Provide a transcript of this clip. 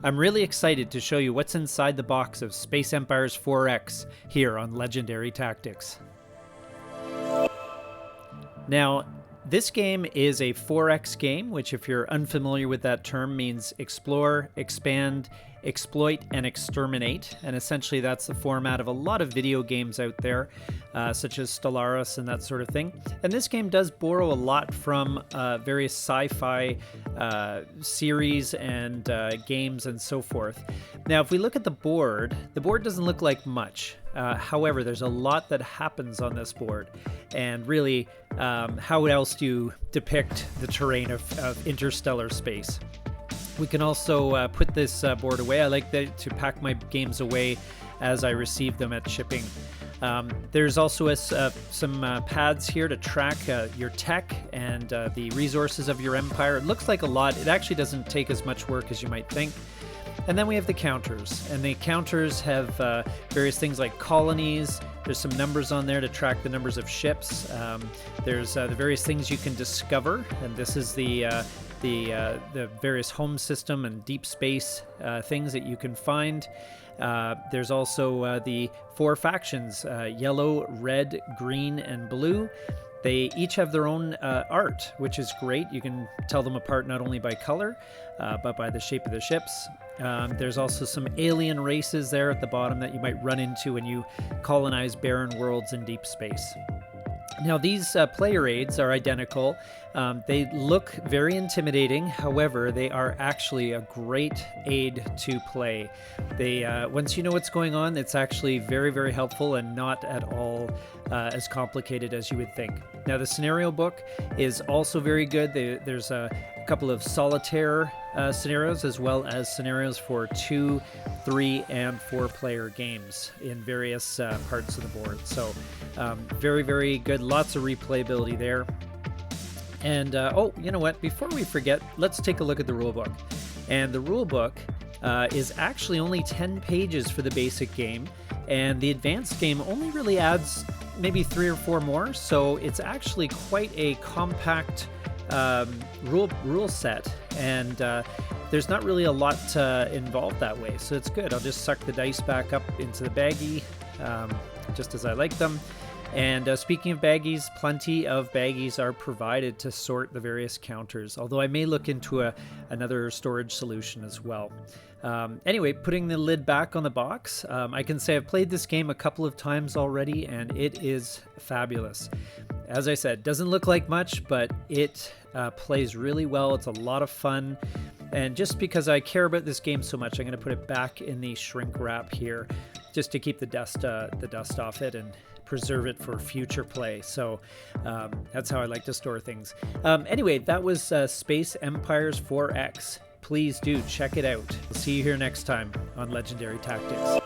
I'm really excited to show you what's inside the box of Space Empires 4X here on Legendary Tactics. Now, this game is a 4X game, which if you're unfamiliar with that term means explore, expand, exploit, and exterminate. And essentially that's the format of a lot of video games out there, such as Stellaris and that sort of thing. And this game does borrow a lot from various sci-fi series and games and so forth. Now, if we look at the board doesn't look like much. However, there's a lot that happens on this board. And really, how else do you depict the terrain of interstellar space? We can also put this board away. I like to pack my games away as I receive them at shipping. There's also some pads here to track your tech and the resources of your empire. It looks like a lot. It actually doesn't take as much work as you might think. And then we have the counters, and the counters have various things like colonies. There's some numbers on there to track the numbers of ships. There's the various things you can discover, and this is the various home system and deep space things that you can find. There's also the 4 factions, yellow, red, green, and blue. They each have their own art, which is great. You can tell them apart not only by color, but by the shape of the ships. There's also some alien races there at the bottom that you might run into when you colonize barren worlds in deep space. Now, these player aids are identical. They look very intimidating. However, they are actually a great aid to play. They once you know what's going on, it's actually very, very helpful and not at all as complicated as you would think. Now, the scenario book is also very good. There's a couple of solitaire scenarios, as well as scenarios for 2, 3, and 4 player games in various parts of the board. So very, very good. Lots of replayability there. And oh, you know what? Before we forget, let's take a look at the rulebook. And the rulebook is actually only 10 pages for the basic game, and the advanced game only really adds maybe 3 or 4 more. So it's actually quite a compact rule set, and there's not really a lot involved that way. So it's good. I'll just suck the dice back up into the baggie, just as I like them. And speaking of baggies, plenty of baggies are provided to sort the various counters, although I may look into another storage solution as well. Anyway, putting the lid back on the box, I can say I've played this game a couple of times already, and it is fabulous. As I said, doesn't look like much, but it plays really well. It's a lot of fun. And just because I care about this game so much, I'm going to put it back in the shrink wrap here, just to keep the dust off it and preserve it for future play. So that's how I like to store things. Anyway, that was Space Empires 4X. Please do check it out. We'll see you here next time on Legendary Tactics.